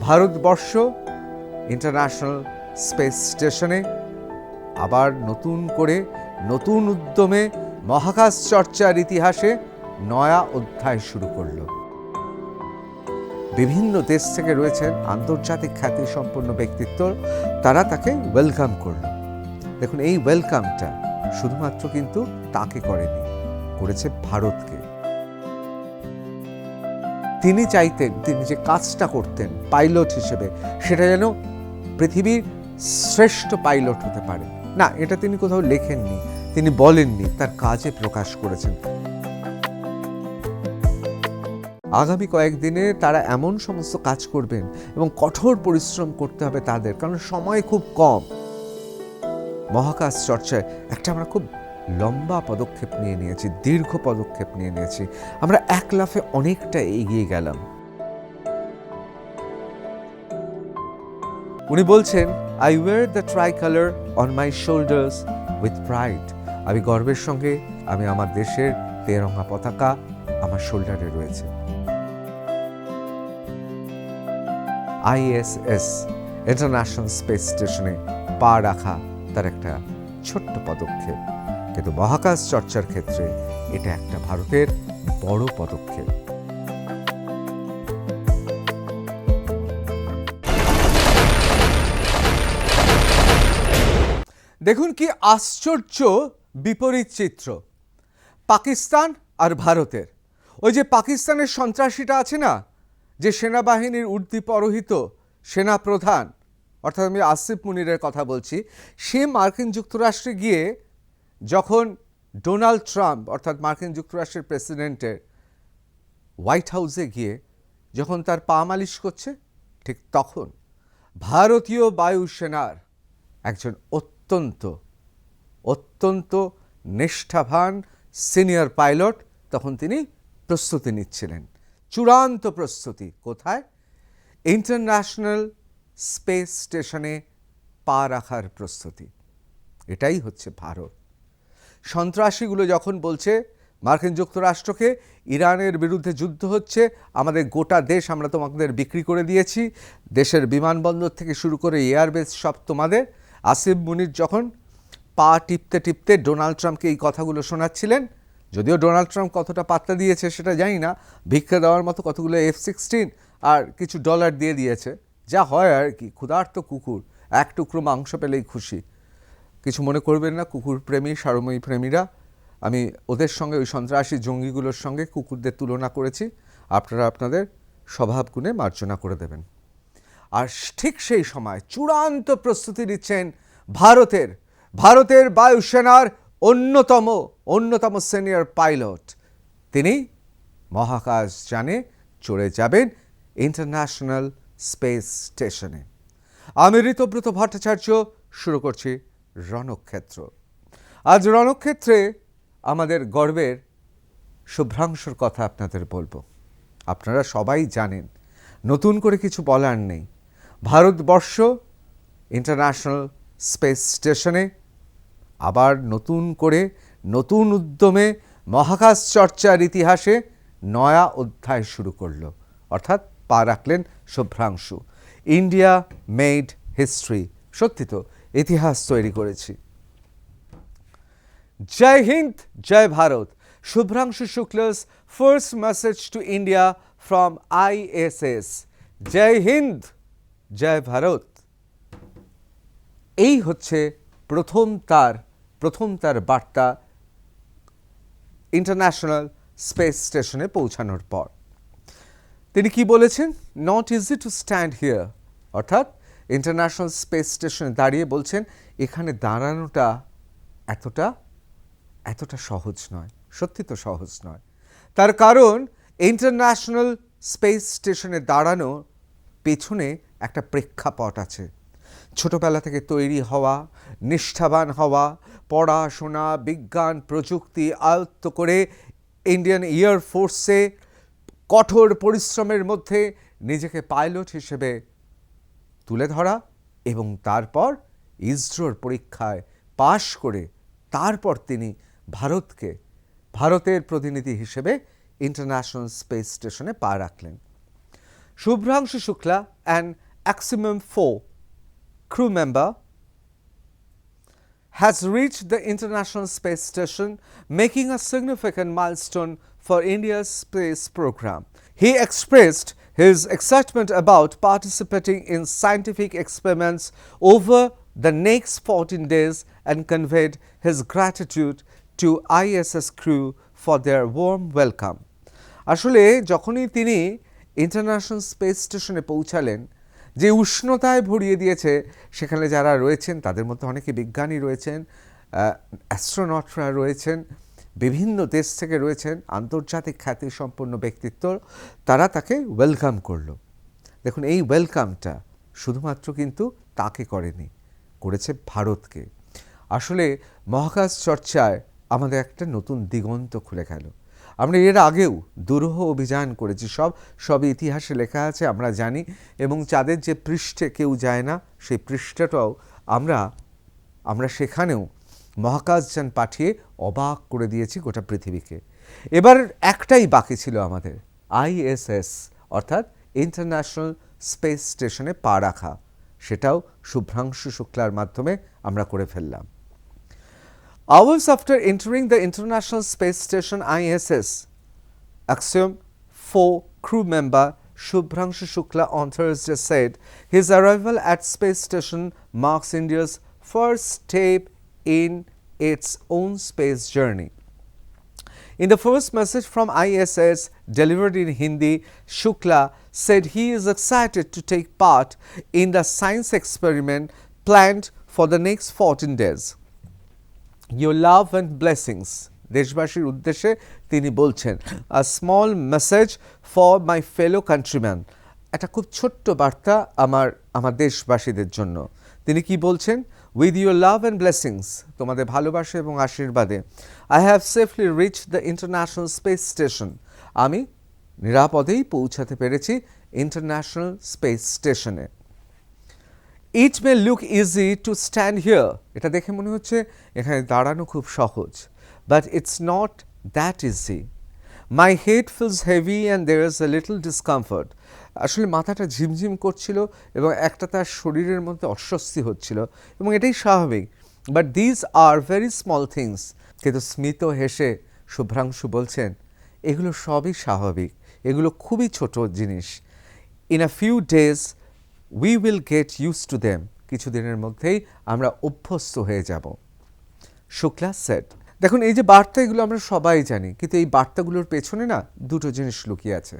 Bharatvarsha international space স্টেশনে আবার নতুন করে নতুন উদ্যমে মহাকাশ চর্চার ইতিহাসে নয়া অধ্যায় শুরু করল। বিভিন্ন দেশ থেকে রয়েছেন আন্তর্জাতিক খ্যাতিসম্পন্ন ব্যক্তিত্ব, তারা তাকে ওয়েলকাম করল। দেখুন, এই ওয়েলকামটা শুধুমাত্র কিন্তু তাকে করেনি, করেছে ভারতকে। তিনি চাইতেন তিনি যে কাজটা করতেন পাইলট হিসেবে, সেটা যেন পৃথিবীর শ্রেষ্ঠ পাইলট হতে পারে। না, এটা তিনি কোথাও লেখেননি, তিনি বলেননি, তার কাজে প্রকাশ করেছেন। আগামী কয়েকদিনে তারা এমন সমস্ত কাজ করবেন এবং কঠোর পরিশ্রম করতে হবে তাদের, কারণ সময় খুব কম। মহাকাশ চর্চায় একটা আমরা খুব লম্বা পদক্ষেপ নিয়ে নিয়েছি, দীর্ঘ পদক্ষেপ নিয়ে নিয়েছি। আমরা এক লাফে অনেকটা এগিয়ে গেলাম। উনি বলছেন, I wear the tricolour on my shoulders with pride. আমি গর্বের সঙ্গে আমি আমার দেশের তেরঙ্গা পতাকা আমার শোল্ডারে রয়েছে। ISS ইন্টারন্যাশনাল স্পেস স্টেশনে পা রাখা তার একটা ছোট্ট পদক্ষেপ, কিন্তু মহাকাশ চর্চার ক্ষেত্রে এটা একটা ভারতের বড় পদক্ষেপ। দেখুন কি আশ্চর্য বিপরীত চিত্র পাকিস্তান আর ভারতের। ওই যে পাকিস্তানের সন্ত্রাসীটা আছে না, যে সেনাবাহিনীর উর্দিপরোহিত সেনাপ্রধান, অর্থাৎ আমি আসিফ মুনিরের কথা বলছি, সে মার্কিন যুক্তরাষ্ট্রে গিয়ে যখন ডোনাল্ড ট্রাম্প অর্থাৎ মার্কিন যুক্তরাষ্ট্রের প্রেসিডেন্টের হোয়াইট হাউসে গিয়ে যখন তার পা মালিশ করছে, ঠিক তখন ভারতীয় বায়ুসেনার একজন অত্যন্ত নিষ্ঠাবান সিনিয়র পাইলট তখন তিনি প্রস্তুতি নিচ্ছিলেন, চূড়ান্ত প্রস্তুতি। কোথায়? ইন্টারন্যাশনাল স্পেস স্টেশনে পা রাখার প্রস্তুতি। এটাই হচ্ছে ভারত। সন্ত্রাসীগুলো যখন বলছে মার্কিন যুক্তরাষ্ট্রকে ইরানের বিরুদ্ধে যুদ্ধ হচ্ছে, আমাদের গোটা দেশ আমরা তোমাদের বিক্রি করে দিয়েছি, দেশের বিমানবন্দর থেকে শুরু করে এয়ারবেস সব তোমাদের, আসিফ মুনির যখন পা টিপতে টিপতে ডোনাল্ড ট্রাম্পকে এই কথাগুলো শোনাচ্ছিলেন, যদিও ডোনাল্ড ট্রাম্প কতটা পাত্তা দিয়েছে সেটা জানি না, ভিক্ষা দেওয়ার মতো কতগুলো F-16 আর কিছু ডলার দিয়ে দিয়েছে, যা হয় আর কি, ক্ষুধার্ত কুকুর এক টুকরো মাংস পেলেই খুশি। কিছু মনে করবেন না কুকুর প্রেমী, সারময়ী প্রেমীরা, আমি ওদের সঙ্গে ওই সন্ত্রাসী জঙ্গিগুলোর সঙ্গে কুকুরদের তুলনা করেছি, আপনারা আপনাদের স্বভাবগুণে মার্জনা করে দেবেন। আর ঠিক সেই সময় চূড়ান্ত প্রস্তুতি নিচ্ছেন ভারতের বায়ুসেনার অন্যতম সিনিয়র পাইলট। তিনি মহাকাশযানে চড়ে যাবেন ইন্টারন্যাশনাল স্পেস স্টেশনে। আমি ঋতব্রত ভট্টাচার্য, শুরু করছি রণক্ষেত্র। আজ রণক্ষেত্রে আমাদের গর্বের শুভ্রাংশুর কথা আপনাদের বলবো। আপনারা সবাই জানেন, নতুন করে কিছু বলার নেই। ভারতবর্ষ ইন্টারন্যাশনাল স্পেস স্টেশনে আবার নতুন করে নতুন উদ্যমে মহাকাশ চর্চার ইতিহাসে নয়া অধ্যায় শুরু করল, অর্থাৎ পা রাখলেন শুভ্রাংশু। ইন্ডিয়া মেড হিস্ট্রি, সত্যি তো ইতিহাস তৈরি করেছি। জয় হিন্দ, জয় Bharat. Subhrangshu শুক্লা's first message to India from ISS. জয় হিন্দ, জয় ভারত। এই হচ্ছে প্রথম তার বার্তা ইন্টারন্যাশনাল স্পেস স্টেশনে পৌঁছানোর পর। তিনি কি বলেছেন? Not easy to stand here, অর্থাৎ ইন্টারন্যাশনাল স্পেস স্টেশনে দাঁড়িয়ে বলছেন এখানে দাঁড়ানোটা এতটা সহজ নয়। সত্যি তো সহজ নয়। তার কারণ ইন্টারন্যাশনাল স্পেস স্টেশনে দাঁড়ানো পেছনে একটা প্রেক্ষাপট আছে। ছোটবেলা থেকে তৈরি হওয়া, নিষ্ঠাবান হওয়া, পড়াশোনা, বিজ্ঞান, প্রযুক্তি আয়ত্ত করে ইন্ডিয়ান এয়ারফোর্সে কঠোর পরিশ্রমের মধ্যে নিজেকে পাইলট হিসেবে তুলে ধরা এবং তারপর ইসরোর পরীক্ষায় পাশ করে তারপর তিনি ভারতের প্রতিনিধি হিসেবে ইন্টারন্যাশনাল স্পেস স্টেশনে পা রাখলেন। Shubhranshu Shukla, an Axiom 4 crew member, has reached the International Space Station, making a significant milestone for India's space program. He expressed his excitement about participating in scientific experiments over the next 14 days and conveyed his gratitude to ISS crew for their warm welcome. আসলে যখনই তিনি international space স্টেশনে পৌঁছালেন, যে উষ্ণতায় ভরিয়ে দিয়েছে সেখানে যারা রয়েছেন তাদের মধ্যে অনেকে বিজ্ঞানী রয়েছেন, অ্যাস্ট্রোনটরা রয়েছেন, বিভিন্ন দেশ থেকে রয়েছেন আন্তর্জাতিক খ্যাতিসম্পন্ন ব্যক্তিত্ব, তারা তাকে ওয়েলকাম করলো। দেখুন, এই ওয়েলকামটা শুধুমাত্র কিন্তু তাকে করেনি, করেছে ভারতকে। আসলে মহাকাশ চর্চায় আমাদের একটা নতুন দিগন্ত খুলে গেল। আমরা এর আগেও দুরূহ অভিযান করেছি, সব ইতিহাসে লেখা আছে, আমরা জানি। এবং চাঁদের যে পৃষ্ঠে কেউ যায় না, সেই পৃষ্ঠটাও আমরা সেখানেও মহাকাশযান পাঠিয়ে অবাক করে দিয়েছি গোটা পৃথিবীকে। এবার একটাই বাকি ছিল আমাদের, ISS অর্থাৎ ইন্টারন্যাশনাল স্পেস স্টেশনে পা রাখা। সেটাও শুভ্রাংশু শুক্লার মাধ্যমে আমরা করে ফেললাম। Hours after entering the International Space Station ISS, Axiom 4 crew member Shubhranshu Shukla on Thursday said his arrival at space station marks India's first step in its own space journey. In the first message from ISS delivered in Hindi, Shukla said he is excited to take part in the science experiment planned for the next 14 days. Your love and blessings, দেশবাসীর উদ্দেশ্যে তিনি বলছেন, a small message for my fellow countrymen, একটা খুব ছোট্ট বার্তা আমার দেশবাসীদের জন্য। তিনি কি বলছেন? with your love and blessings, তোমাদের ভালোবাসা এবং আশীর্বাদে, I have safely reached the International Space Station, আমি নিরাপদেই পৌঁছাতে পেরেছি ইন্টারন্যাশনাল স্পেস স্টেশনে। It may look easy to stand here, এটা দেখে মনে হচ্ছে এখানে দাঁড়ানো খুব সহজ, but it's not that easy. My head feels heavy and there is a little discomfort. আসলে মাথাটা ঝিমঝিম করছিল এবং একটা তার শরীরের মধ্যে অস্বস্তি হচ্ছিল, এবং এটাই স্বাভাবিক। But this are very small things, কিন্তু স্মিত হেসে শুভ্রাংশু বলছেন এগুলো সবই স্বাভাবিক, এগুলো খুবই ছোট জিনিস। In a few days we will get use to them, কিছুদিনের মধ্যেই আমরা অভ্যস্ত হয়ে যাব, শুক্লা সেড। দেখুন, এই যে বার্তা, এগুলো আমরা সবাই জানি, কিন্তু এই বার্তাগুলোর পেছনে না দুটো জিনিস লুকিয়ে আছে।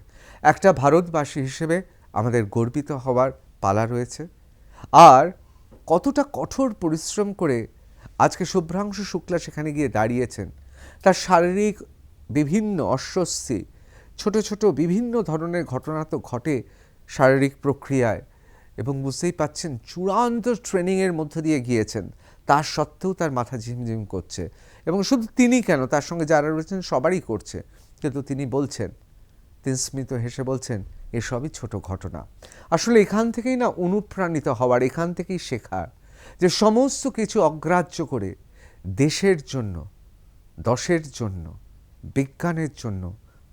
একটা, ভারতবাসী হিসেবে আমাদের গর্বিত হওয়ার পালা রয়েছে, আর কতটা কঠোর পরিশ্রম করে আজকে শুভ্রাংশু শুক্লা সেখানে গিয়ে দাঁড়িয়েছেন। তার শারীরিক বিভিন্ন অস্বস্তি, ছোট ছোট বিভিন্ন ধরনের ঘটনা তো ঘটে শারীরিক প্রক্রিয়ায়, এবং বুঝতেই পাচ্ছেন চূড়ান্ত ট্রেনিংয়ের মধ্য দিয়ে গিয়েছেন, তার সত্ত্বেও তার মাথা ঝিমঝিম করছে। এবং শুধু তিনি কেন, তার সঙ্গে যারা রয়েছেন সবারই করছে, কিন্তু তিনি বলছেন, তিনি স্মিত হেসে বলছেন এসবই ছোট ঘটনা। আসলে এখান থেকেই না অনুপ্রাণিত হওয়ার, এখান থেকেই শেখার, যে সমস্ত কিছু অগ্রাহ্য করে দেশের জন্য, দশের জন্য, বিজ্ঞানের জন্য,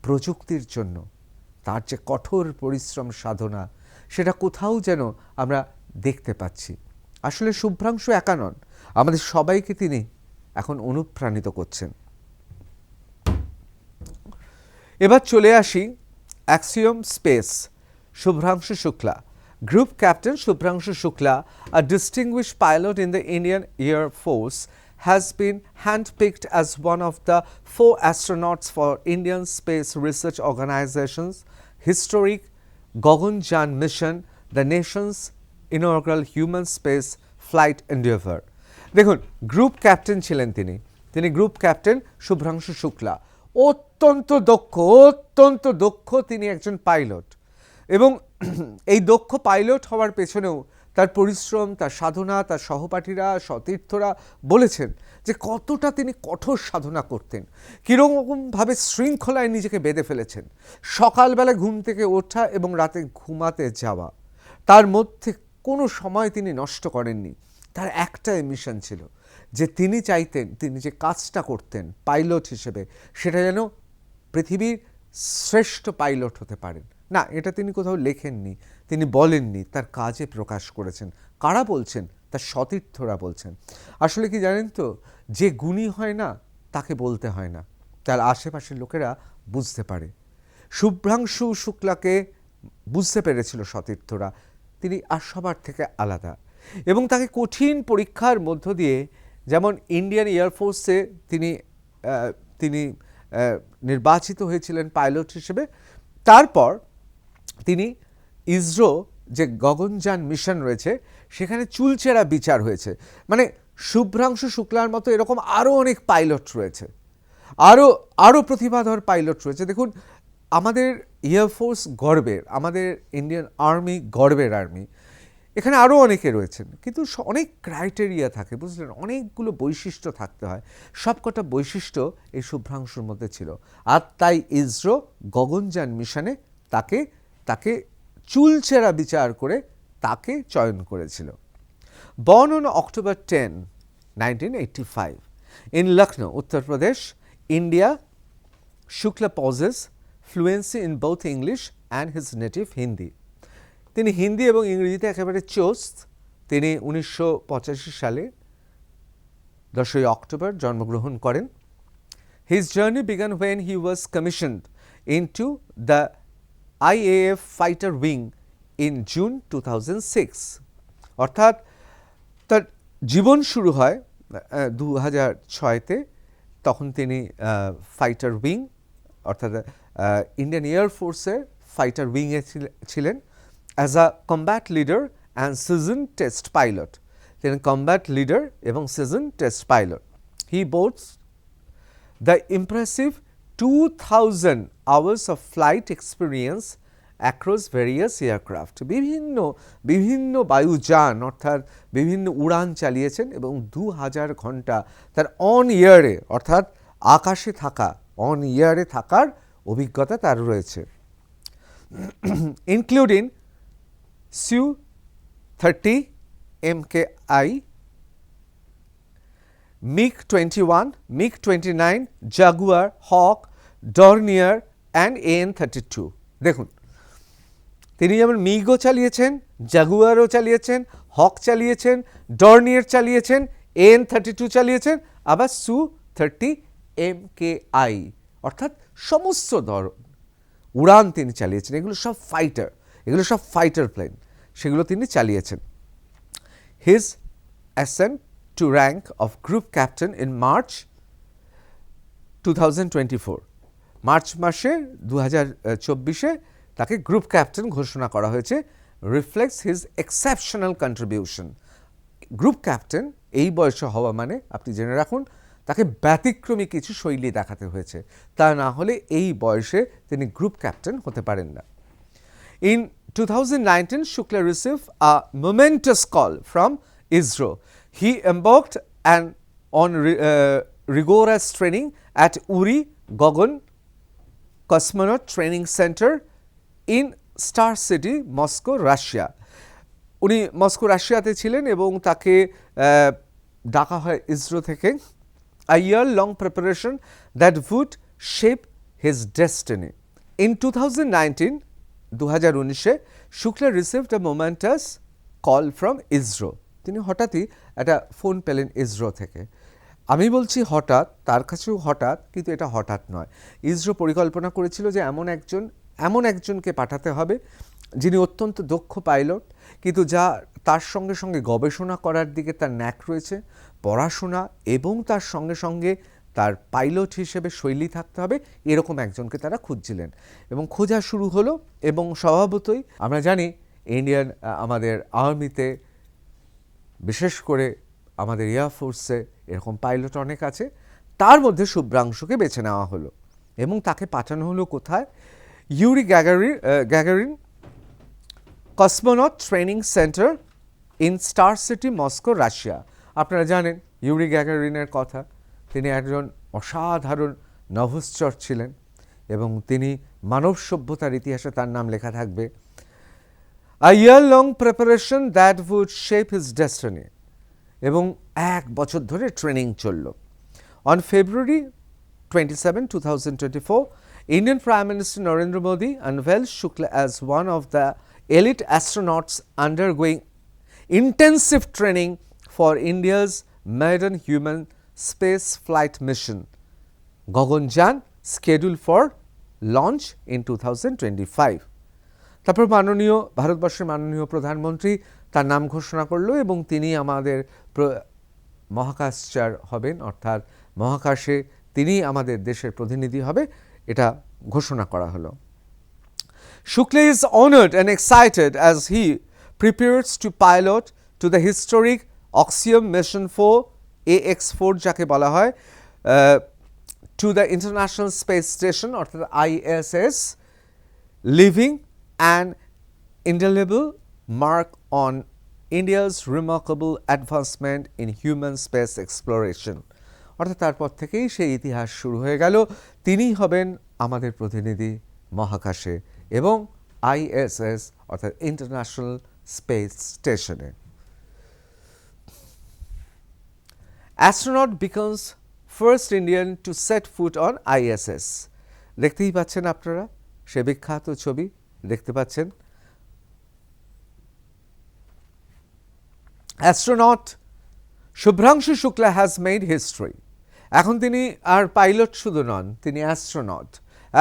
প্রযুক্তির জন্য তার যে কঠোর পরিশ্রম সাধনা, সেটা কোথাও যেন আমরা দেখতে পাচ্ছি। আসলে শুভ্রাংশু একা নন, আমাদের সবাইকে তিনি এখন অনুপ্রাণিত করছেন। এবার চলে আসি axiom space, Subhrangshu Shukla. Group Captain Shubhranshu Shukla, a distinguished pilot in the Indian Air Force, has been handpicked as one of the 4 astronauts for Indian Space Research Organization's historic Gaganyaan mission, the nation's inaugural human space flight endeavor. দেখুন, group captain ছিলেন তিনি group captain Subhrangshu Shukla. অত্যন্ত দক্ষ তিনি একজন pilot, এবং এই দক্ষ পাইলট হওয়ার পেছনেও তার পরিশ্রম, তার সাধনা, তার সহপাঠীরা, সতীর্থরা বলেছেন যে কতটা তিনি কঠোর সাধনা করতেন, কীরকমভাবে শৃঙ্খলায় নিজেকে বেঁধে ফেলেছেন। সকালবেলা ঘুম থেকে ওঠা এবং রাতে ঘুমাতে যাওয়া, তার মধ্যে কোনো সময় তিনি নষ্ট করেননি। তার একটাই মিশন ছিল যে তিনি চাইতেন তিনি যে কাজটা করতেন পাইলট হিসেবে, সেটা যেন পৃথিবীর শ্রেষ্ঠ পাইলট হতে পারেন, না, এটা তিনি কোথাও লেখেননি, তিনি বলেননি, তার কাজে প্রকাশ করেছেন। কারা বলছেন? তার সতীর্থরা বলছেন। আসলে কি জানেন তো, যে গুণী হয় না তাকে বলতে হয় না, তার আশেপাশের লোকেরা বুঝতে পারে। শুভ্রাংশু শুক্লাকে বুঝতে পেরেছিল সতীর্থরা, তিনি আর সবার থেকে আলাদা, এবং তাকে কঠিন পরীক্ষার মধ্য দিয়ে, যেমন ইন্ডিয়ান এয়ারফোর্সে তিনি নির্বাচিত হয়েছিলেন পাইলট হিসেবে, তারপর তিনি ইসরো যে গগনযান মিশন রয়েছে সেখানে চুলচেরা বিচার হয়েছে। মানে শুভ্রাংশু শুক্লার মতো এরকম আরও অনেক পাইলট রয়েছে, আরও প্রতিভাধর পাইলট রয়েছে। দেখুন, আমাদের এয়ারফোর্স গর্বের, আমাদের ইন্ডিয়ান আর্মি গর্বের আর্মি, এখানে আরও অনেকে রয়েছেন, কিন্তু অনেক ক্রাইটেরিয়া থাকে, বুঝলেন, অনেকগুলো বৈশিষ্ট্য থাকতে হয়। সবকটা বৈশিষ্ট্য এই শুভ্রাংশুর মধ্যে ছিল, আর তাই ইসরো গগনযান মিশনে তাকে চুলচেরা বিচার করে তাকে চয়ন করেছিল। Born on October 10, 1985 in Lucknow, Uttar Pradesh, India, Shukla possesses fluency in both English and his native Hindi. তিনি হিন্দি এবং ইংরেজিতে একেবারে চোস্ত। তিনি 1985 সালে 10ই অক্টোবর জন্মগ্রহণ করেন। His journey began when he was commissioned into the IAF fighter wing in June 2006, অর্থাৎ তার জীবন শুরু হয় 2006-তে। তখন তিনি ফাইটার উইং, অর্থাৎ ইন্ডিয়ান এয়ারফোর্সের ফাইটার উইংয়ে ছিলেন as a combat leader and season test pilot. তিনি কম্ব্যাট লিডার এবং season test pilot. He boats the impressive 2000 hours of flight experience across various aircraft. বিভিন্ন বায়ুযান অর্থাৎ বিভিন্ন উড়ান চালিয়েছেন এবং 2000 ঘন্টা তার অন ইয়ারে, অর্থাৎ আকাশে থাকা, অন ইয়ারে থাকার অভিজ্ঞতা তার রয়েছে। Including Su-30 MKI, MiG-21, MiG-29, Jaguar, Hawk, Dornier and AN-32. দেখুন, তিনি যেমন মিগও চালিয়েছেন, জাগুয়ারও চালিয়েছেন, হক চালিয়েছেন, ডর্নিয়ার চালিয়েছেন, AN-32 চালিয়েছেন, আবার Su-30 MKI, অর্থাৎ সমস্ত ধরন উড়ান তিনি চালিয়েছেন। এগুলো সব ফাইটার প্লেন, সেগুলো তিনি চালিয়েছেন। His accent to rank of group captain in March 2024, March মাসে 2024-এ তাকে গ্রুপ ক্যাপ্টেন ঘোষণা করা হয়েছে। Reflects his exceptional contribution. Group captain এই বয়সে হওয়া মানে আপনি জেনে রাখুন তাকে ব্যতিক্রমী কিছু শৈলী দেখাতে হয়েছে, তা না হলে এই বয়সে তিনি গ্রুপ ক্যাপ্টেন হতে পারেন না। In 2019, Shukla received a momentous call from ISRO. He embarked on rigorous training at Uri Gogon Cosmonaut Training Center in Star City, Moscow, Russia. উনি মস্কো রাশিয়াতে ছিলেন এবং তাকে ডাকা হয় ইসরো থেকে। A year-long preparation that would shape his destiny. In 2019, Shukla received a momentous call from ISRO. তিনি হঠাৎই একটা ফোন পেলেন ইসরো থেকে। আমি বলছি হঠাৎ, তার কাছেও হঠাৎ, কিন্তু এটা হঠাৎ নয়। ইসরো পরিকল্পনা করেছিল যে এমন একজনকে পাঠাতে হবে যিনি অত্যন্ত দক্ষ পাইলট, কিন্তু তার সঙ্গে সঙ্গে গবেষণা করার দিকে তার ন্যাক রয়েছে, পড়াশোনা এবং তার সঙ্গে সঙ্গে তার পাইলট হিসেবে শৈলী থাকতে হবে, এরকম একজনকে তারা খুঁজছিলেন এবং খোঁজা শুরু হলো। এবং স্বভাবতই আমরা জানি ইন্ডিয়ান আমাদের আর্মিতে, বিশেষ করে আমাদের এয়ারফোর্সে এরকম পাইলট অনেক আছে, তার মধ্যে শুভ্রাংশুকে বেছে নেওয়া হলো এবং তাকে পাঠানো হলো কোথায়? Yuri Gagarin cosmonaut training centre in star city, Moscow, Russia. আপনারা জানেন ইউরি গ্যাগারিনের কথা, তিনি একজন অসাধারণ নভশ্চর ছিলেন এবং তিনি মানব সভ্যতার ইতিহাসে তার নাম লেখা থাকবে। A year-long preparation that would shape his destiny. এবং 1 বছর ধরে ট্রেনিং চলল। On February 27, 2024, Indian Prime Minister Narendra Modi unveiled Shukla as one of the elite astronauts undergoing intensive training for India's maiden human space flight mission, Gaganyaan, scheduled for launch in 2025. তারপর মাননীয় ভারতবর্ষের মাননীয় প্রধানমন্ত্রী তার নাম ঘোষণা করলো এবং তিনি আমাদের মহাকাশচার হবেন, অর্থাৎ মহাকাশে তিনি আমাদের দেশের প্রতিনিধি হবে, এটা ঘোষণা করা হলো। Shukla is honored and excited as he prepares to pilot to the historic Axiom Mission 4 AX4 যাকে বলা হয় to the International Space Station অর্থাৎ ISS, leaving an indelible mark on India's remarkable advancement in human space exploration. অর্থাৎ তারপর থেকেই সেই ইতিহাস শুরু হয়ে গেল, তিনিই হবেন আমাদের প্রতিনিধি মহাকাশে এবং ISS অর্থাৎ ইন্টারন্যাশনাল স্পেস স্টেশনে। Astronaut becomes first Indian to set foot on ISS. দেখতেই পাচ্ছেন আপনারা সে বিখ্যাত ছবি দেখতে পাচ্ছেন। Astronaut Shubhrangshu Shukla has made history. এখন তিনি আর পাইলট শুধু নন, তিনি astronaut.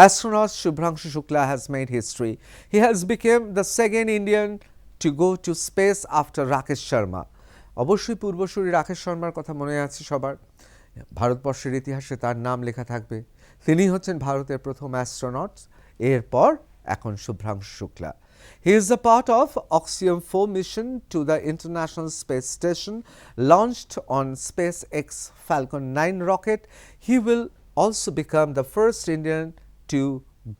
Astronaut Shubhrangshu Shukla has made history. He has become the second Indian to go to space after Rakesh Sharma. অবশ্যই পূর্বসূরি রাকেশ শর্মার কথা মনে আছে সবার, ভারতবর্ষের ইতিহাসে তার নাম লেখা থাকবে। তিনি হচ্ছেন ভারতের প্রথম অ্যাস্ট্রোনট, এরপর এখন Subhrangshu Shukla. He is a part of Axiom 4 mission to the International Space Station launched on SpaceX Falcon 9 rocket. He will also become the first Indian to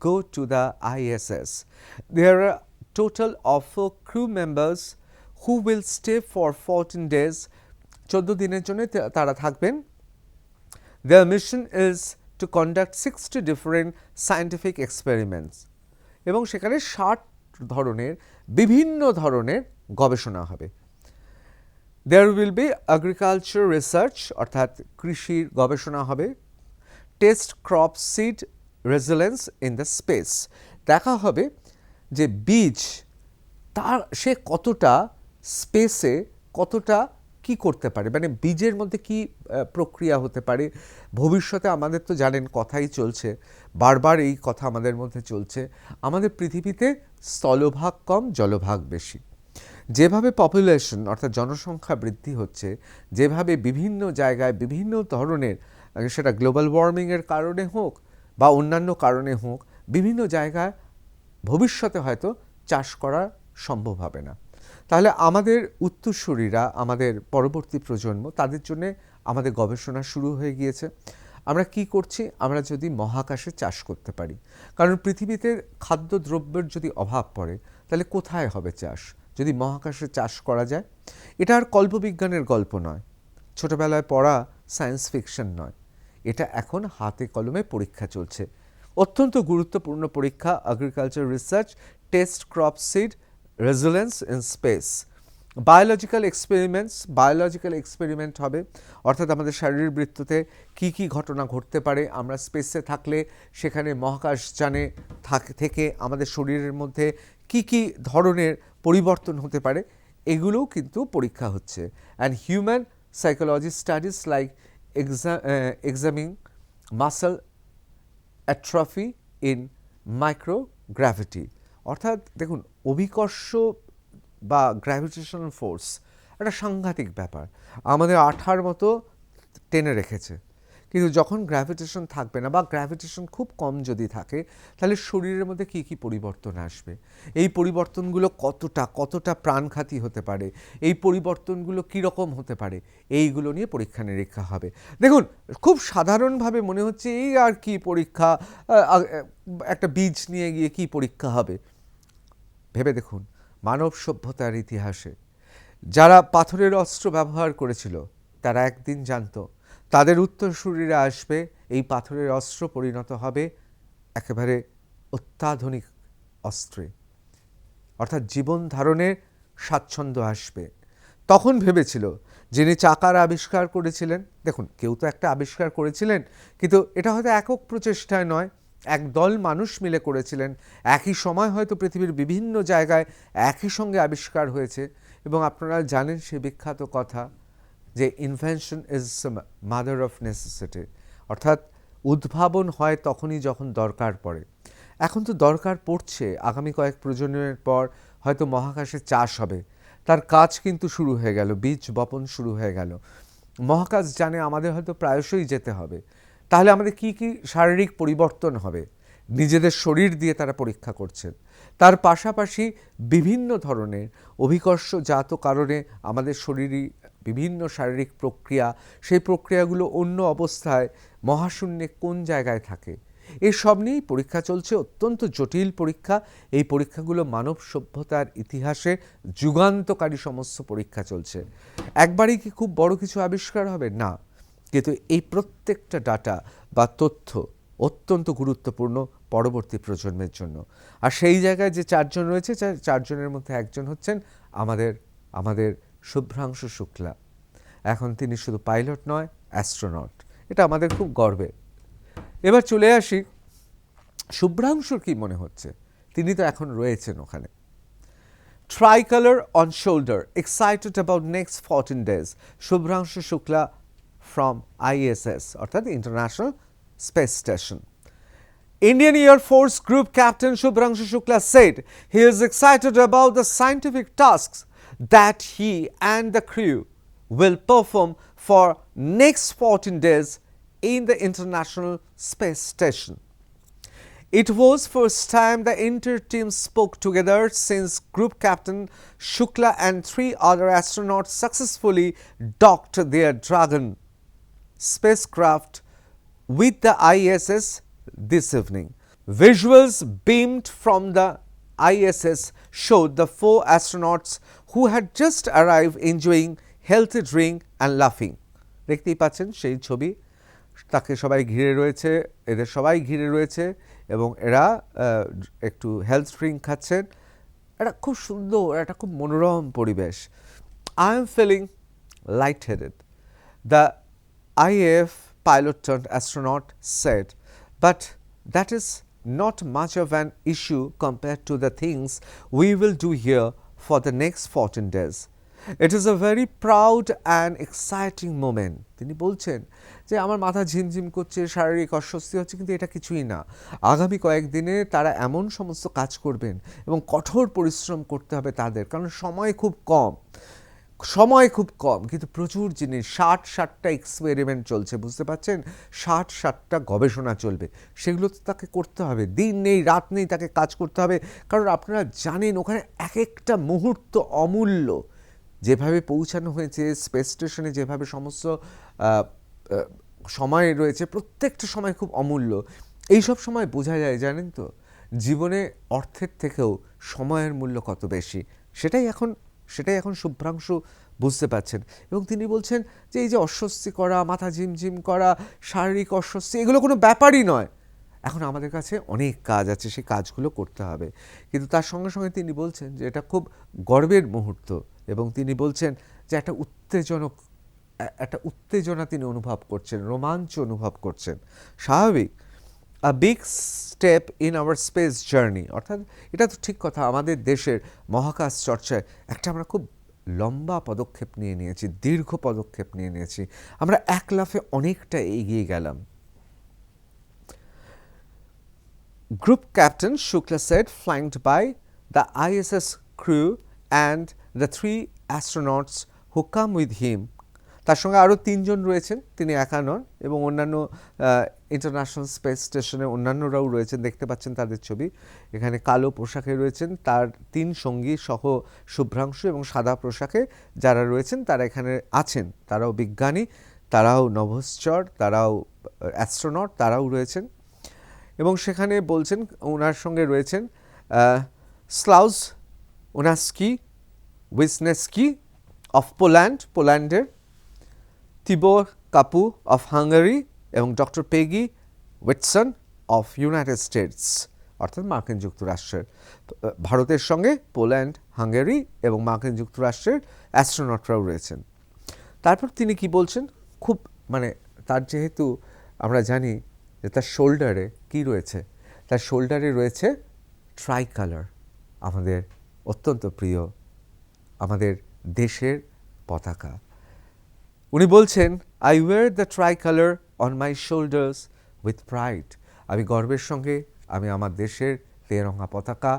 go to the ISS. There are a total of 4 crew members who will stay for 14 days. 14 দিনের জন্য তারা থাকবেন। Their mission is to conduct 60 different scientific experiments. এবং সেখানে 60 ধরনের বিভিন্ন ধরনের গবেষণা হবে। There will be agriculture research অর্থাৎ কৃষির গবেষণা হবে। Test crop seed resilience in the space, দেখা হবে যে বীজ তার সে কতটা স্পেসে কতটা কি করতে পারে, মানে বীজের মধ্যে কি প্রক্রিয়া হতে পারে ভবিষ্যতে। আমাদের তো জানেন কথাই চলছে, বারবার এই কথা আমাদের মধ্যে চলছে, আমাদের পৃথিবীতে স্থলভাগ কম জলভাগ বেশি। যেভাবে পপুলেশন অর্থাৎ জনসংখ্যা বৃদ্ধি হচ্ছে, যেভাবে বিভিন্ন জায়গায় বিভিন্ন ধরনের, সেটা গ্লোবাল ওয়ার্মিংয়ের কারণে হোক বা অন্যান্য কারণে হোক, বিভিন্ন জায়গায় ভবিষ্যতে হয়তো চাষ করা সম্ভব হবে না। তাহলে আমাদের উত্তরসূরিরা, আমাদের পরবর্তী প্রজন্ম, তাদের জন্য আমাদের গবেষণা শুরু হয়ে গিয়েছে। আমরা কি করছি? আমরা যদি মহাকাশে চাষ করতে পারি, কারণ পৃথিবীতে খাদ্যদ্রব্যের যদি অভাব পড়ে তাহলে কোথায় হবে চাষ? যদি মহাকাশে চাষ করা যায়, এটা আর কল্পবিজ্ঞানের গল্প নয়, ছোটবেলায় পড়া সায়েন্স ফিকশন নয়, এটা এখন হাতে কলমে পরীক্ষা চলছে। অত্যন্ত গুরুত্বপূর্ণ পরীক্ষা, agriculture research, test crop seed resilience in space. Biological experiment হবে, অর্থাৎ আমাদের শারীরবৃত্ততে কি কি ঘটনা ঘটতে পারে, আমরা স্পেসে থাকলে সেখানে মহাকাশযানে থেকে আমাদের শরীরের মধ্যে কি কি ধরনের পরিবর্তন হতে পারে, এগুলোও কিন্তু পরীক্ষা হচ্ছে। And human psychology studies like examining muscle atrophy in microgravity. অর্থাৎ দেখুন, অভিকর্ষ বা গ্র্যাভিটেশনাল ফোর্স একটা সাংঘাতিক ব্যাপার, আমাদের আঠার মতো টেনে রেখেছে, কিন্তু যখন গ্র্যাভিটেশন থাকবে না বা গ্র্যাভিটেশন খুব কম যদি থাকে, তাহলে শরীরের মধ্যে কি কি পরিবর্তন আসবে, এই পরিবর্তনগুলো কতটা প্রাণঘাতী হতে পারে, এই পরিবর্তনগুলো কীরকম হতে পারে, এইগুলো নিয়ে পরীক্ষা নিরীক্ষা হবে। দেখুন, খুব সাধারণভাবে মনে হচ্ছে এই আর কি পরীক্ষা, একটা বীজ নিয়ে গিয়ে কি পরীক্ষা হবে। ভেবে দেখুন, মানব সভ্যতার ইতিহাসে যারা পাথরের অস্ত্র ব্যবহার করেছিল তারা একদিন জানতো তাদের উত্তরসূরিরা আসবে, এই পাথরের অস্ত্র পরিণত হবে একেবারে অত্যাধুনিক অস্ত্রে, অর্থাৎ জীবন ধারণের স্বাচ্ছন্দ্য আসবে। তখন ভেবেছিল যিনি চাকার আবিষ্কার করেছিলেন, দেখুন কেউ তো একটা আবিষ্কার করেছিলেন, কিন্তু এটা হয়তো একক প্রচেষ্টায় নয়, একদল মানুষ মিলে করেছিলেন, একই সময় হয়তো পৃথিবীর বিভিন্ন জায়গায় একই সঙ্গে আবিষ্কার হয়েছে। এবং আপনারা জানেন সে বিখ্যাত কথা যে invention is mother of necessity, অর্থাৎ উদ্ভাবন হয় তখনই যখন দরকার পড়ে। এখন তো দরকার পড়ছে, আগামী কয়েক প্রজন্মের পর হয়তো মহাকাশে চাষ হবে, তার কাজ কিন্তু শুরু হয়ে গেল, বীজ বপন শুরু হয়ে গেল। মহাকাশ জানে আমাদের হয়তো প্রায়শই যেতে হবে, তাহলে আমাদের কি কি শারীরিক পরিবর্তন হবে নিজেদের শরীর দিয়ে তারা পরীক্ষা করছেন। তার পাশাপাশি বিভিন্ন ধরনের অভিকর্ষজাত কারণে আমাদের শরীরই বিভিন্ন শারীরিক প্রক্রিয়া, সেই প্রক্রিয়াগুলো অন্য অবস্থায় মহাশূন্যে কোন জায়গায় থাকে, এসব নিয়েই পরীক্ষা চলছে, অত্যন্ত জটিল পরীক্ষা। এই পরীক্ষাগুলো মানব সভ্যতার ইতিহাসে যুগান্তকারী সমস্ত পরীক্ষা চলছে। একবারই কি খুব বড় কিছু আবিষ্কার হবে? না, কিন্তু এই প্রত্যেকটা ডাটা বা তথ্য অত্যন্ত গুরুত্বপূর্ণ পরবর্তী প্রজন্মের জন্য। আর সেই জায়গায় যে চারজন রয়েছে, চারজনের মধ্যে একজন হচ্ছেন আমাদের শুভ্রাংশু শুক্লা। এখন তিনি শুধু পাইলট নয়, অ্যাস্ট্রোনট। এটা আমাদের খুব গর্বের। এবার চলে আসি শুভ্রাংশুর কি মনে হচ্ছে, তিনি তো এখন রয়েছেন ওখানে। Tricolor on shoulder, excited about next 14 days. Shubhranshu Shukla from ISS, অর্থাৎ International Space Station. Indian Air Force Group Captain Shubhranshu Shukla said he is excited about the scientific tasks that he and the crew will perform for next 14 days in the International Space Station. It was first time the entire team spoke together since Group Captain Shukla and 3 other astronauts successfully docked their Dragon spacecraft with the ISS this evening. Visuals beamed from the ISS showed the 4 astronauts who had just arrived enjoying healthy drink and laughing. দেখতেই পাচ্ছেন সেই ছবি, তাকে সবাই ঘিরে রয়েছে, এদের সবাই ঘিরে রয়েছে এবং এরা একটু হেলথ ড্রিঙ্ক খাচ্ছেন। এটা খুব সুন্দর, এটা খুব মনোরম পরিবেশ। I am feeling light headed, the IAF pilot turned astronaut said, but that is not much of an issue compared to the things we will do here for the next 14 days. It is a very proud and exciting moment. তিনি বলছেন যে আমার মাথা ঝিমঝিম করছে, শারীরিক অস্বস্তি হচ্ছে, কিন্তু এটা কিছুই না। আগামী কয়েকদিনে তারা এমন সমস্ত কাজ করবেন এবং কঠোর পরিশ্রম করতে হবে তাদের, কারণ সময় খুব কম, কিন্তু প্রচুর জিনিস। 60টা এক্সপেরিমেন্ট চলছে, বুঝতে পারছেন? 60টা গবেষণা চলবে, সেগুলো তো তাকে করতে হবে, দিন নেই রাত নেই তাকে কাজ করতে হবে। কারণ আপনারা জানেন ওখানে এক একটা মুহূর্ত অমূল্য। যেভাবে পৌঁছানো হয়েছে স্পেস স্টেশনে, যেভাবে সমস্ত সময় রয়েছে, প্রত্যেকটা সময় খুব অমূল্য। এইসব সময় বোঝা যায়, জানেন তো, জীবনে অর্থের থেকেও সময়ের মূল্য কত বেশি। সেটাই এখন শুভ্রাংশু বুঝতে পারছেন। এবং তিনি বলছেন যে এই যে অস্বস্তি করা, মাথা ঝিমঝিম করা, শারীরিক অস্বস্তি, এগুলো কোনো ব্যাপারই নয়। এখন আমাদের কাছে অনেক কাজ আছে, সেই কাজগুলো করতে হবে। কিন্তু তার সঙ্গে সঙ্গে তিনি বলছেন যে এটা খুব গর্বের মুহূর্ত, এবং তিনি বলছেন যে একটা উত্তেজনা তিনি অনুভব করছেন, রোমাঞ্চ অনুভব করছেন। স্বাভাবিক, a big step in our space journey, অর্থাৎ এটা তো ঠিক কথা, আমাদের দেশের মহাকাশ চর্চায় একটা আমরা খুব লম্বা পদক্ষেপ নিয়েছি, দীর্ঘ পদক্ষেপ নিয়েছি, আমরা এক লাফে অনেকটা এগিয়ে গেলাম। Group Captain Shukla said, flanked by the ISS crew and the 3 astronauts who come with him. তার সঙ্গে আরও 3 জন রয়েছেন, তিনি একা নন, এবং অন্যান্য ইন্টারন্যাশনাল স্পেস স্টেশনে অন্যান্যরাও রয়েছেন, দেখতে পাচ্ছেন তাদের ছবি। এখানে কালো পোশাকে রয়েছেন তার 3 সঙ্গী সহ শুভ্রাংশু, এবং সাদা পোশাকে যারা রয়েছেন তারা এখানে আছেন, তারাও বিজ্ঞানী, তারাও নভশ্চর, তারাও অ্যাস্ট্রোনট, তারাও রয়েছেন। এবং সেখানে বলছেন ওনার সঙ্গে রয়েছেন স্লাউজ ওনাস্কি উইসনেস্কি অফ পোল্যান্ডের, তিবোর কাপু অফ হাঙ্গারি, এবং doctor Peggy Whitson of United States, অর্থাৎ মার্কিন যুক্তরাষ্ট্রের। ভারতের সঙ্গে পোল্যান্ড, হাঙ্গেরি এবং মার্কিন যুক্তরাষ্ট্রের অ্যাস্ট্রোনটরাও রয়েছেন। তারপর তিনি কি বলছেন, খুব তার যেহেতু আমরা জানি যে তার শোল্ডারে কি রয়েছে, তার শোল্ডারে রয়েছে ট্রাই কালার, আমাদের অত্যন্ত প্রিয় আমাদের দেশের পতাকা। উনি বলছেন, I wear the tricolour on my shoulders with pride. আমি গর্বের সঙ্গে আমি আমার দেশের তেরঙ্গা পতাকা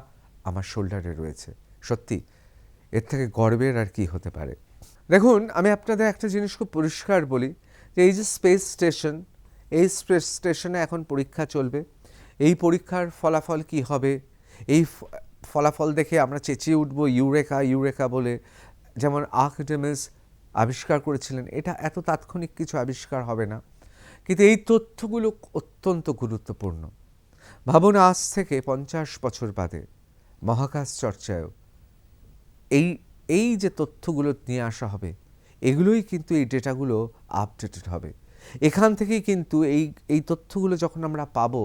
আমার শোল্ডারে রয়েছে। সত্যি, এর থেকে গর্বের আর কি হতে পারে? দেখুন, আমি আপনাদের একটা জিনিস খুব পরিষ্কার বলি, যে এই যে স্পেস স্টেশন, এই স্পেস স্টেশনে এখন পরীক্ষা চলবে। এই পরীক্ষার ফলাফল কি হবে, এই ফলাফল দেখে আমরা চেঁচিয়ে উঠবো ইউরেকা ইউরেকা বলে, যেমন আর্কিমিডিস আবিষ্কার করেছিলেন। এটা এত তাৎক্ষণিক কিছু আবিষ্কার হবে না, কিন্তু এই তথ্যগুলো অত্যন্ত গুরুত্বপূর্ণ। ভাবুন, আজ থেকে 50 বছর বাদে মহাকাশ চর্চায়ও এই এই যে তথ্যগুলো নিয়ে আসা হবে, এগুলোই কিন্তু এই ডেটাগুলো আপডেটেড হবে। এখান থেকেই কিন্তু এই তথ্যগুলো যখন আমরা পাবো,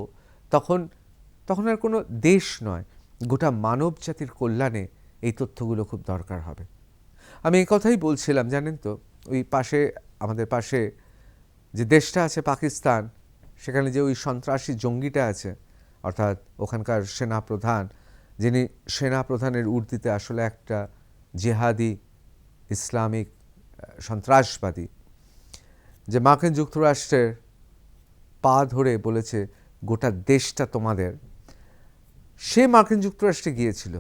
তখন আর কোনো দেশ নয়, গোটা মানব জাতির কল্যাণে এই তথ্যগুলো খুব দরকার হবে। আমি এই কথাই বলছিলাম, জানেন তো, ওই পাশে, আমাদের পাশে যে দেশটা আছে পাকিস্তান, সেখানে যে ওই সন্ত্রাসী জঙ্গিটা আছে, অর্থাৎ ওখানকার সেনাপ্রধান, যিনি সেনাপ্রধানের উর্দিতে আসলে একটা জেহাদি ইসলামিক সন্ত্রাসবাদী, যে মার্কিন যুক্তরাষ্ট্রের পা ধরে বলেছে গোটা দেশটা তোমাদের, সে মার্কিন যুক্তরাষ্ট্রে গিয়েছিল।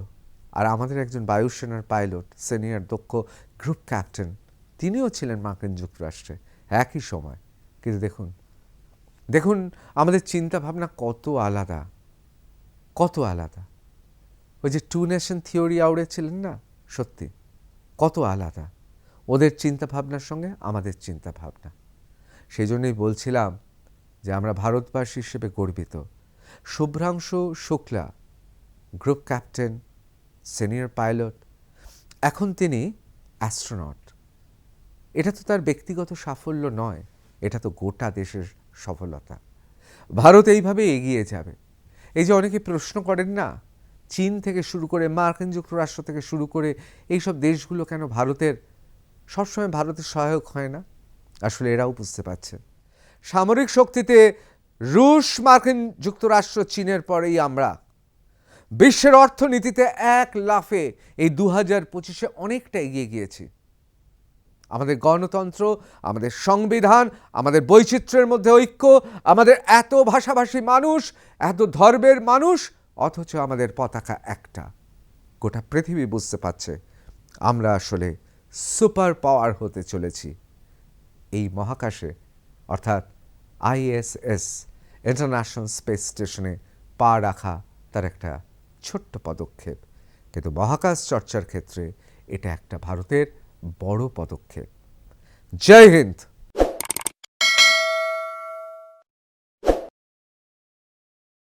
আর আমাদের একজন বায়ুসেনার পাইলট, সিনিয়র দক্ষ গ্রুপ ক্যাপ্টেন, তিনিও ছিলেন মার্কিন যুক্তরাষ্ট্রে একই সময়। কিন্তু দেখুন আমাদের চিন্তাভাবনা কত আলাদা, কত আলাদা। ওই যে 2 নেশন থিওরি আউড়েছিলেন না, সত্যি কত আলাদা ওদের চিন্তাভাবনার সঙ্গে আমাদের চিন্তাভাবনা। সেই জন্যই বলছিলাম যে আমরা ভারতবাসী হিসেবে গর্বিত। Subhrangshu Shukla, group captain, senior pilot, এখন তিনি অ্যাস্ট্রোনট। এটা তো তার ব্যক্তিগত সাফল্য নয়, এটা তো গোটা দেশের সফলতা। ভারত এইভাবে এগিয়ে যাবে। এই যে অনেকে প্রশ্ন করেন না, চীন থেকে শুরু করে মার্কিন যুক্তরাষ্ট্র থেকে শুরু করে এইসব দেশগুলো কেন সবসময় ভারতের সহায়ক হয় না? আসলে এরাও বুঝতে পারছে, সামরিক শক্তিতে রুশ, মার্কিন যুক্তরাষ্ট্র, চীনের পরেই আমরা। বিশ্বের অর্থনীতিতে এক লাফে এই 2025-এ অনেকটা এগিয়ে গিয়েছি। আমাদের গণতন্ত্র, আমাদের সংবিধান, আমাদের বৈচিত্র্যের মধ্যে ঐক্য, আমাদের এত ভাষাভাষী মানুষ, এত ধর্মের মানুষ, অথচ আমাদের পতাকা একটা। গোটা পৃথিবী বুঝতে পারছে আমরা আসলে সুপার পাওয়ার হতে চলেছি এই মহাকাশে, অর্থাৎ ISS, ইন্টারন্যাশনাল স্পেস স্টেশনে পা রাখা তার একটা ছোট্ট পদক্ষেপ, কিন্তু মহাকাশ চর্চার ক্ষেত্রে এটা একটা ভারতের বড় পদক্ষেপ। জয় হিন্দ।